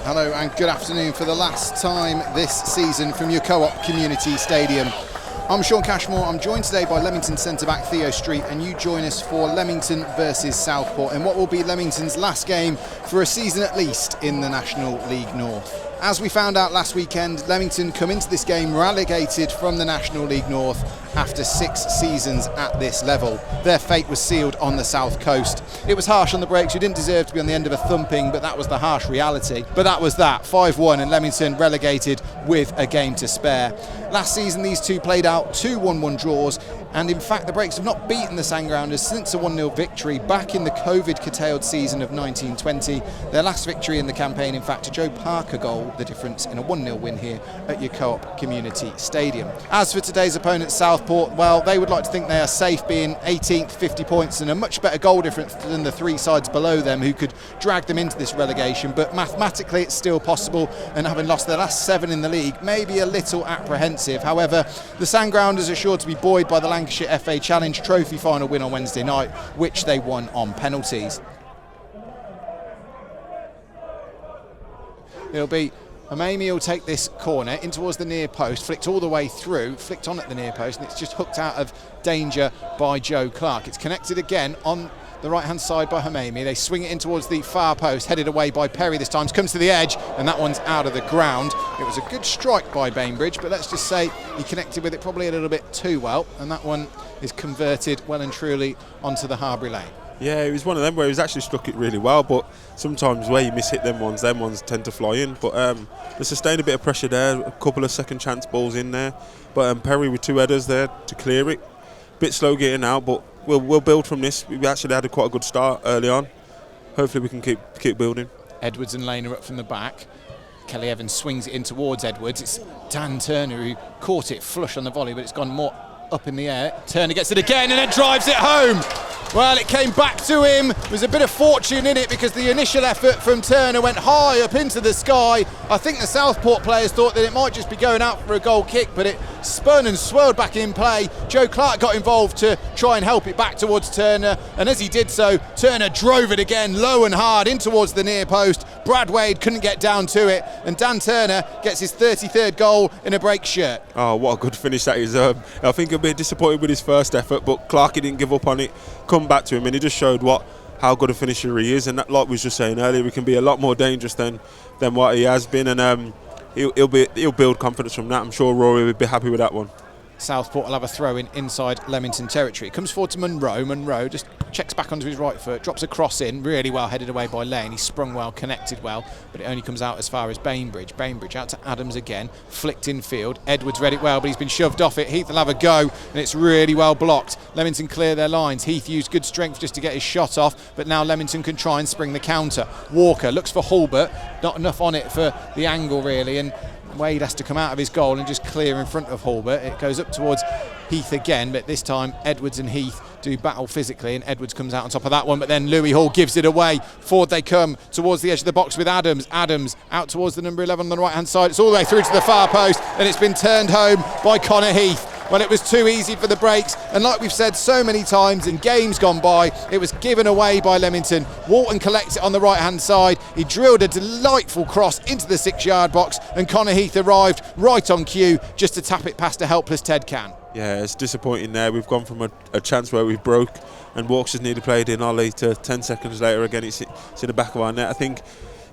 Hello and good afternoon for the last time this season from your Co-op Community Stadium. I'm Shaun Cashmore. I'm joined today by Leamington centre-back Theo Streete, and you join us for Leamington versus Southport in what will be Leamington's last game for a season at least in the National League North. As we found out last weekend, Leamington come into this game relegated from the National League North after 6 seasons at this level. Their fate was sealed on the south coast. It was harsh on the breaks. You didn't deserve to be on the end of a thumping, but that was the harsh reality. But that was that, 5-1, and Leamington relegated with a game to spare. Last season, these two played out 2 1-1 draws, and in fact the Breaks have not beaten the Sandgrounders since a 1-0 victory back in the COVID-curtailed season of 1920. Their last victory in the campaign, in fact, a Joe Parker goal, the difference in a 1-0 win here at your Co-op Community Stadium. As for today's opponent, Southport, well, they would like to think they are safe, being 18th, 50 points, and a much better goal difference than the 3 sides below them who could drag them into this relegation. But mathematically it's still possible, and having lost their last 7 in the league, maybe a little apprehensive. However, the Sandgrounders are sure to be buoyed by the Lancashire FA Challenge Trophy final win on Wednesday night, which they won on penalties. It'll be Hanna will take this corner in towards the near post, flicked all the way through, flicked on at the near post, and it's just hooked out of danger by Joe Clark. It's connected again on the right hand side by Hanna. They swing it in towards the far post, headed away by Perry this time, comes to the edge, and that one's out of the ground. It was a good strike by Bainbridge, but let's just say he connected with it probably a little bit too well, and that one is converted well and truly onto the Harbury lane. Yeah, it was one of them where he's actually struck it really well, but sometimes where you miss hit them ones tend to fly in. But they sustained a bit of pressure there, a couple of second chance balls in there, but Perry with 2 headers there to clear it. Bit slow getting out, but we'll build from this. We actually had quite a good start early on. Hopefully we can keep building. Edwards and Lane are up from the back. Kelly Evans swings it in towards Edwards. It's Dan Turner who caught it flush on the volley, but it's gone more up in the air. Turner gets it again and then drives it home. Well, it came back to him. There was a bit of fortune in it because the initial effort from Turner went high up into the sky. I think the Southport players thought that it might just be going out for a goal kick, but it spun and swirled back in play. Joe Clark got involved to try and help it back towards Turner, and as he did so, Turner drove it again low and hard in towards the near post. Brad Wade couldn't get down to it, and Dan Turner gets his 33rd goal in a break shirt. Oh, what a good finish that is. I think he'll be disappointed with his first effort, but Clark, he didn't give up on it, come back to him, and he just showed how good a finisher he is. And that, like we was just saying earlier, we can be a lot more dangerous than what he has been, and he'll build confidence from that. I'm sure Rory would be happy with that one. Southport will have a throw in inside Leamington territory. It comes forward to Munro. Munro just checks back onto his right foot, drops a cross in, really well headed away by Lane. He sprung well, connected well, but it only comes out as far as Bainbridge. Bainbridge out to Adams again, flicked in field. Edwards read it well, but he's been shoved off it. Heath will have a go, and it's really well blocked. Leamington clear their lines. Heath used good strength just to get his shot off, but now Leamington can try and spring the counter. Walker looks for Hulbert, not enough on it for the angle really, and Wade has to come out of his goal and just clear in front of Hulbert. It goes up towards Heath again, but this time Edwards and Heath do battle physically, and Edwards comes out on top of that one, but then Louis Hall gives it away. Forward they come towards the edge of the box with Adams. Adams out towards the number 11 on the right hand side. It's all the way through to the far post, and it's been turned home by Connor Heath. Well, it was too easy for the Breaks, and like we've said so many times in games gone by, it was given away by Leamington. Walton collects it on the right hand side. He drilled a delightful cross into the 6-yard box, and Connor Heath arrived right on cue just to tap it past a helpless Ted Can. Yeah, it's disappointing there. We've gone from a chance where we broke and Walks has nearly played in Ollie to 10 seconds later again it's in the back of our net. I think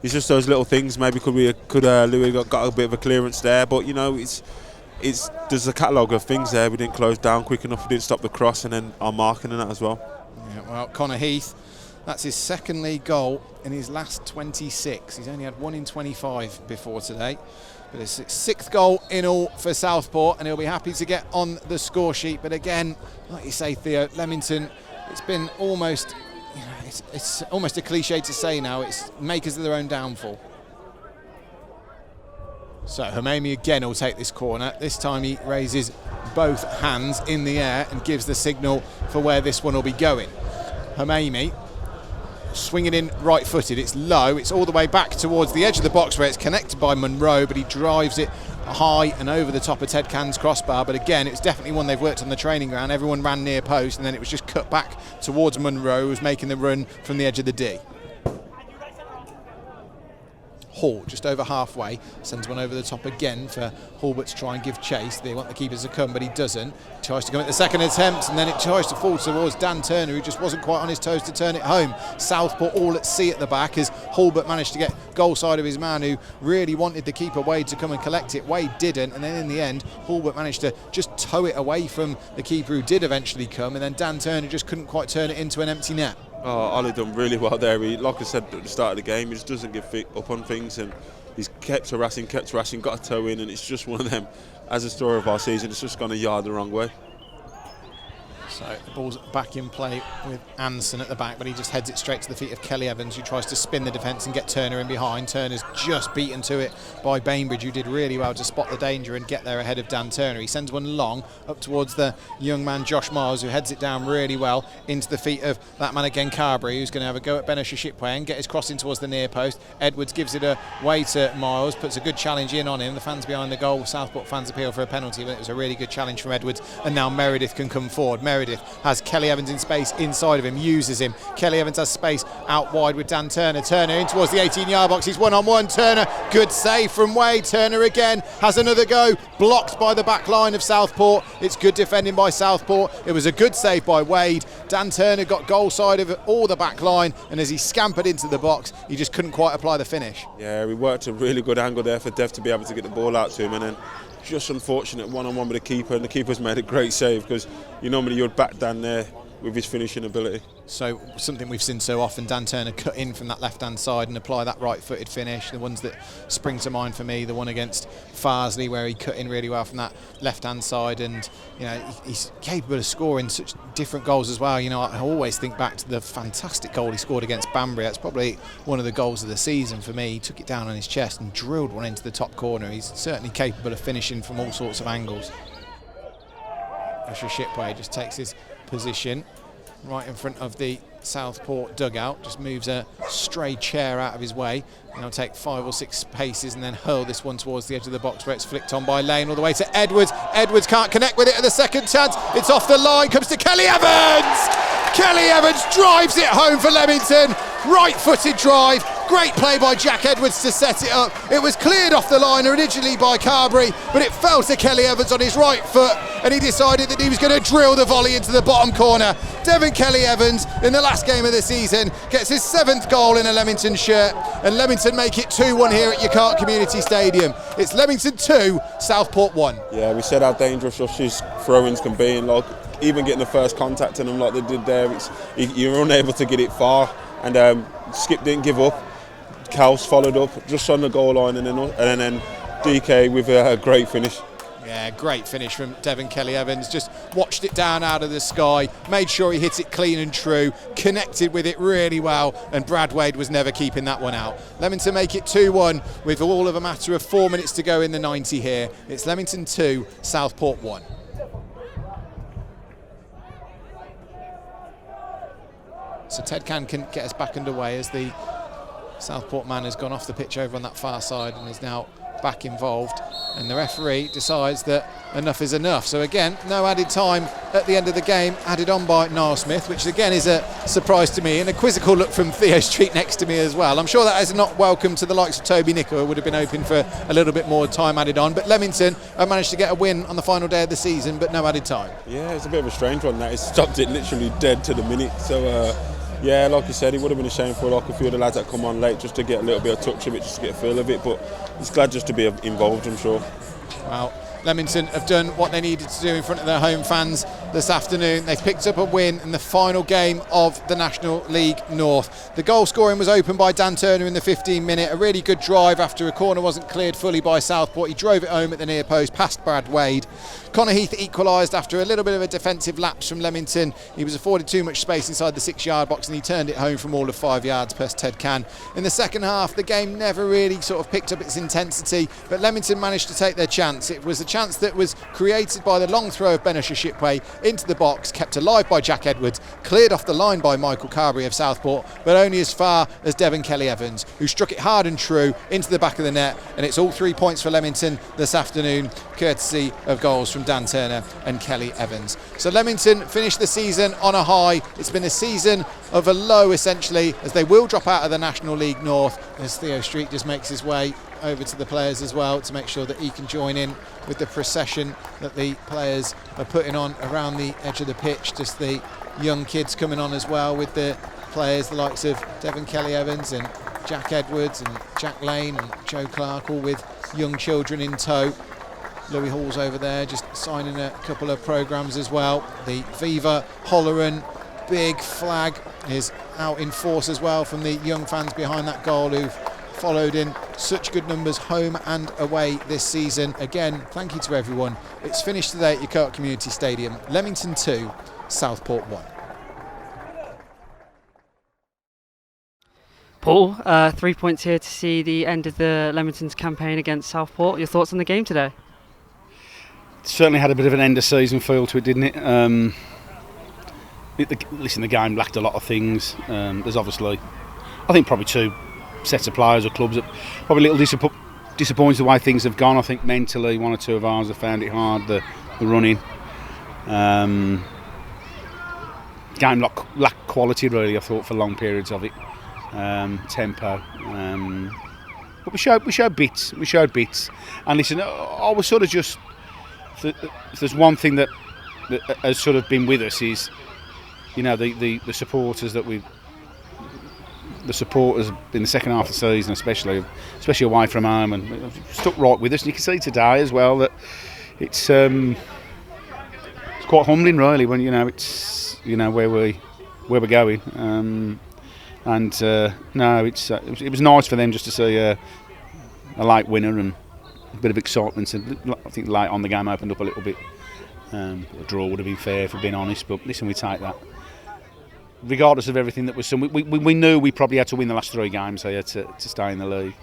it's just those little things. Maybe could Louis got a bit of a clearance there, but you know there's a catalogue of things there. We didn't close down quick enough, we didn't stop the cross, and then our marking and that as well. Yeah, well, Connor Heath, that's his 2nd league goal in his last 26. He's only had 1 in 25 before today, but it's his 6th goal in all for Southport, and he'll be happy to get on the score sheet. But again, like you say, Theo, Leamington, it's been almost, it's almost a cliche to say now, it's makers of their own downfall. So Hanna again will take this corner. This time he raises both hands in the air and gives the signal for where this one will be going. Hanna swinging in right-footed. It's low. It's all the way back towards the edge of the box where it's connected by Munro, but he drives it high and over the top of Ted Can's crossbar. But again, it's definitely one they've worked on the training ground. Everyone ran near post, and then it was just cut back towards Munro, who was making the run from the edge of the D. Hall, just over halfway. Sends one over the top again for Hulbert to try and give chase. They want the keepers to come, but he doesn't. Tries to come at the second attempt, and then it tries to fall towards Dan Turner, who just wasn't quite on his toes to turn it home. Southport all at sea at the back as Hulbert managed to get goal side of his man, who really wanted the keeper Wade to come and collect it. Wade didn't, and then in the end, Hulbert managed to just tow it away from the keeper, who did eventually come, and then Dan Turner just couldn't quite turn it into an empty net. Oh, Ollie done really well there. Like I said at the start of the game, he just doesn't give up on things, and he's kept harassing, got a toe in, and it's just one of them. As a story of our season, it's just gone a yard the wrong way. So the ball's back in play with Anson at the back, but he just heads it straight to the feet of Kelly Evans, who tries to spin the defence and get Turner in behind. Turner's just beaten to it by Bainbridge, who did really well to spot the danger and get there ahead of Dan Turner. He sends one long up towards the young man Josh Miles, who heads it down really well into the feet of that man again, Carberry, who's going to have a go at Benesha Shipway and get his crossing towards the near post. Edwards gives it away to Miles, puts a good challenge in on him. The fans behind the goal, Southport fans appeal for a penalty, but it was a really good challenge from Edwards, and now Meredith can come forward. Meredith has Kelly Evans in space inside of him, uses him. Kelly Evans has space out wide with Dan Turner. Turner in towards the 18-yard box. He's one-on-one. Turner, good save from Wade. Turner again has another go, blocked by the back line of Southport. It's good defending by Southport. It was a good save by Wade. Dan Turner got goal side of all the back line, and as he scampered into the box, he just couldn't quite apply the finish. Yeah, we worked a really good angle there for Dev to be able to get the ball out to him, and then just unfortunate one-on-one with the keeper, and the keeper's made a great save, because normally you'd back Dan there with his finishing ability. So something we've seen so often, Dan Turner cut in from that left-hand side and apply that right-footed finish. The ones that spring to mind for me, the one against Farsley, where he cut in really well from that left-hand side, and he's capable of scoring such different goals as well. I always think back to the fantastic goal he scored against Banbury. That's probably one of the goals of the season for me. He took it down on his chest and drilled one into the top corner. He's certainly capable of finishing from all sorts of angles. Asher Shipway just takes his position right in front of the Southport dugout, just moves a stray chair out of his way, and he'll take 5 or 6 paces and then hurl this one towards the edge of the box, where it's flicked on by Lane all the way to Edwards. Edwards can't connect with it at the second chance. It's off the line, comes to Kelly Evans. Kelly Evans drives it home for Leamington. Right-footed drive. Great play by Jack Edwards to set it up. It was cleared off the line originally by Carberry, but it fell to Kelly Evans on his right foot, and he decided that he was going to drill the volley into the bottom corner. Devon Kelly Evans, in the last game of the season, gets his 7th goal in a Leamington shirt, and Leamington make it 2-1 here at Yakarta Community Stadium. It's Leamington 2, Southport 1. Yeah, we said how dangerous Rush's throw-ins can be, and even getting the first contact in them like they did there, you're unable to get it far, and Skip didn't give up. Kals followed up just on the goal line, and then DK with a great finish. Yeah, great finish from Devon Kelly Evans. Just watched it down out of the sky, made sure he hit it clean and true, connected with it really well, and Brad Wade was never keeping that one out. Leamington make it 2-1 with all of a matter of 4 minutes to go in the 90 here. It's Leamington 2, Southport 1. So Ted can get us back underway as the Southport man has gone off the pitch over on that far side and is now back involved, and the referee decides that enough is enough. So again, no added time at the end of the game, added on by Niall Smith, which again is a surprise to me, and a quizzical look from Theo Streete next to me as well. I'm sure that is not welcome to the likes of Toby Nichol, who would have been hoping for a little bit more time added on, but Leamington have managed to get a win on the final day of the season, but no added time. Yeah, it's a bit of a strange one that. It stopped it literally dead to the minute, so yeah, like you said, it would have been a shame for a few of the lads that come on late just to get a little bit of touch of it, just to get a feel of it, but it's glad just to be involved, I'm sure. Well, Leamington have done what they needed to do in front of their home fans this afternoon. They've picked up a win in the final game of the National League North. The goal scoring was opened by Dan Turner in the 15th minute. A really good drive after a corner wasn't cleared fully by Southport. He drove it home at the near post past Brad Wade. Connor Heath equalised after a little bit of a defensive lapse from Leamington. He was afforded too much space inside the 6-yard box, and he turned it home from all of 5 yards past Ted Can. In the second half, the game never really sort of picked up its intensity, but Leamington managed to take their chance. It was a chance that was created by the long throw of Benesha Shipway into the box, kept alive by Jack Edwards, cleared off the line by Michael Carberry of Southport, but only as far as Devon Kelly-Evans, who struck it hard and true into the back of the net, and it's all 3 points for Leamington this afternoon, courtesy of goals from Dan Turner and Kelly-Evans. So Leamington finished the season on a high. It's been a season of a low, essentially, as they will drop out of the National League North, as Theo Streete just makes his way over to the players as well to make sure that he can join in with the procession that the players are putting on around the edge of the pitch. Just the young kids coming on as well with the players, the likes of Devon Kelly-Evans and Jack Edwards and Jack Lane and Joe Clark, all with young children in tow. Louis Hall's over there just signing a couple of programmes as well. The Viva Holleran big flag is out in force as well from the young fans behind that goal, who've followed in such good numbers home and away this season. Again, thank you to everyone. It's finished today at your Co-op Community Stadium. Leamington 2, Southport 1. Paul, 3 points here to see the end of the Leamington's campaign against Southport. Your thoughts on the game today? Certainly had a bit of an end of season feel to it, didn't it? Listen, the game lacked a lot of things. There's obviously, I think, probably two sets of players or clubs that probably a little disappointed the way things have gone. I think mentally one or two of ours have found it hard, the running. Game lacked quality, really, I thought, for long periods of it. Tempo. But we showed bits. And listen, I was sort of just, if there's one thing that has sort of been with us is, you know, the supporters that the supporters in the second half of the season, especially away from home, and stuck right with us. And you can see today as well that it's quite humbling, really, when it's where we're going. No, it was nice for them just to see a late winner and a bit of excitement. And I think late on the game opened up a little bit. A draw would have been fair, if we're being honest, but listen, we take that. Regardless of everything that was done, we knew we probably had to win the last three games here to stay in the league.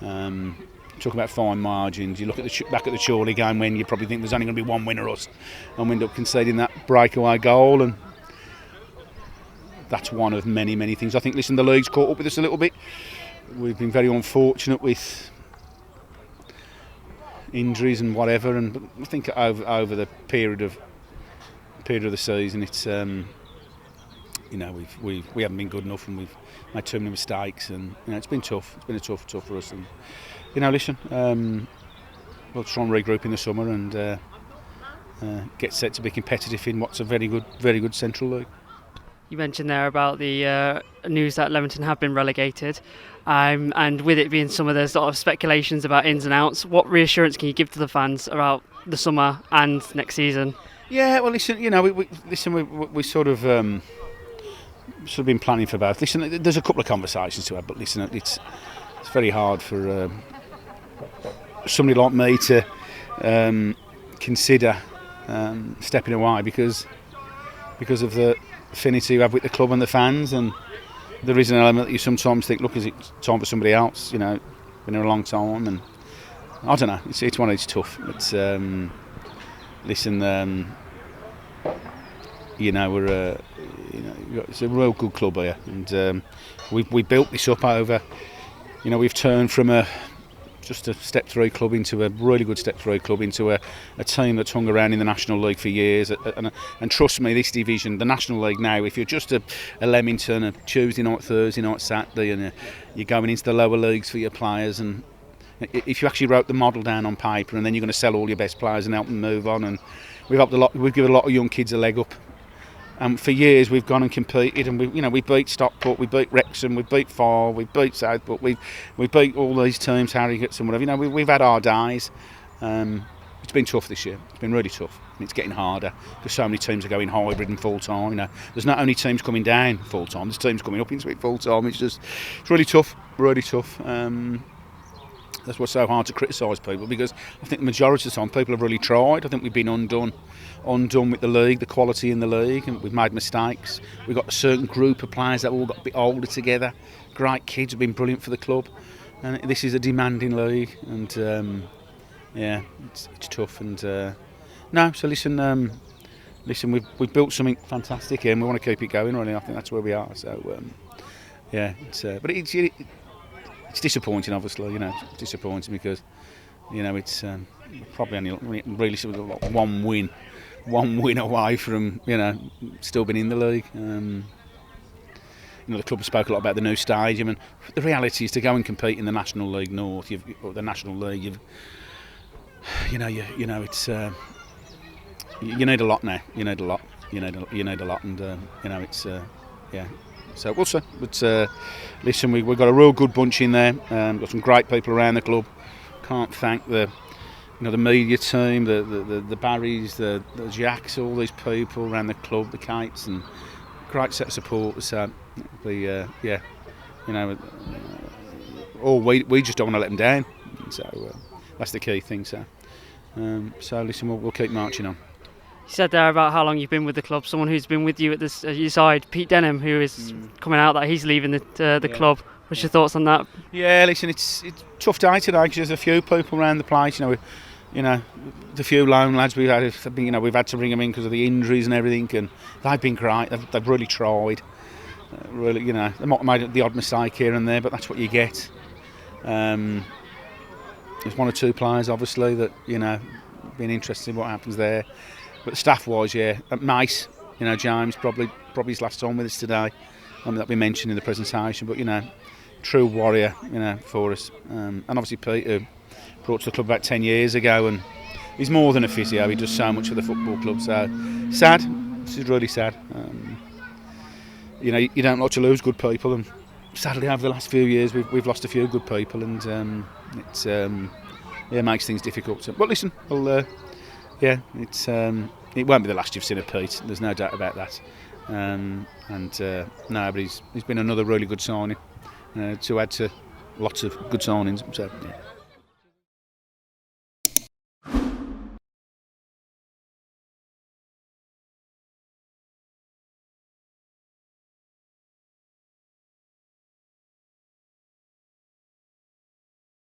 Talk about fine margins. You look at back at the Chorley game when you probably think there's only going to be one winner, us, and we end up conceding that breakaway goal, and that's one of many, many things. I think, listen, the league's caught up with us a little bit. We've been very unfortunate with injuries and whatever, and I think over the period of the season, it's we haven't been good enough, and we've made too many mistakes, and it's been tough. It's been a tough for us, and listen, we'll try and regroup in the summer and get set to be competitive in what's a very good Central League. You mentioned there about the news that Leamington have been relegated, and with it being some of the sort of speculations about ins and outs, what reassurance can you give to the fans about the summer and next season? Yeah, well, listen, we sort of been planning for both. Listen, there's a couple of conversations to have, but listen, it's very hard for somebody like me to consider stepping away because of the affinity you have with the club and the fans, and there is an element that you sometimes think, look, is it time for somebody else? Been here a long time, and I don't know. It's one of these tough. It's listen, we're it's a real good club here, and we built this up over. We've turned from just a step 3 club into a really good step 3 club, into a team that's hung around in the National League for years, and trust me, this division, the National League now, if you're just a Leamington, a Tuesday night, Thursday night, Saturday, and you're going into the lower leagues for your players, and if you actually wrote the model down on paper, and then you're going to sell all your best players and help them move on, and we've given a lot of young kids a leg up. For years we've gone and competed, and we beat Stockport, we beat Wrexham, we beat Far, we beat Southport, we beat all these teams, Harrogates and whatever. We've had our days. It's been tough this year. It's been really tough, and it's getting harder because so many teams are going hybrid and full time. There's not only teams coming down full time, there's teams coming up into it full time. It's really tough, really tough. That's what's so hard to criticise people, because I think the majority of the time people have really tried. I think we've been undone with the league, the quality in the league, and we've made mistakes. We've got a certain group of players that have all got a bit older together. Great kids, have been brilliant for the club, and this is a demanding league, and it's tough. And so listen, listen, we've built something fantastic here, and we want to keep it going. Really, I think that's where we are. So yeah, but it's disappointing, obviously. It's disappointing because it's probably only really sort of one win away from still being in the league. The club spoke a lot about the new stadium, and the reality is to go and compete in the National League North, or the National League. It's you need a lot now. You need a lot. You need a lot, and it's yeah. So we'll see. But listen, we've got a real good bunch in there. Got some great people around the club. Can't thank the media team, the Barrys, the Jacks, all these people around the club, the Kites, and great set of support. So we just don't want to let them down. So that's the key thing. So listen, we'll keep marching on. You said there about how long you've been with the club. Someone who's been with you at your side, Pete Denham, who is coming out that he's leaving the club. What's your thoughts on that? Yeah, listen, it's a tough day today because there's a few people around the place. The few loan lads we've had to bring them in because of the injuries and everything, and they've been great. They've really tried. They might have made the odd mistake here and there, but that's what you get. There's one or two players, obviously, that been interested in what happens there. But staff-wise, yeah, nice. James probably his last time with us today. That'll be mentioned in the presentation. But true warrior, for us. And obviously Pete, who brought to the club about 10 years ago, and he's more than a physio. He does so much for the football club. So sad. This is really sad. You don't like to lose good people, and sadly over the last few years we've lost a few good people, and it makes things difficult. So, but listen, it won't be the last you've seen of Pete. There's no doubt about that. But he's been another really good signing to add to lots of good signings. So, yeah.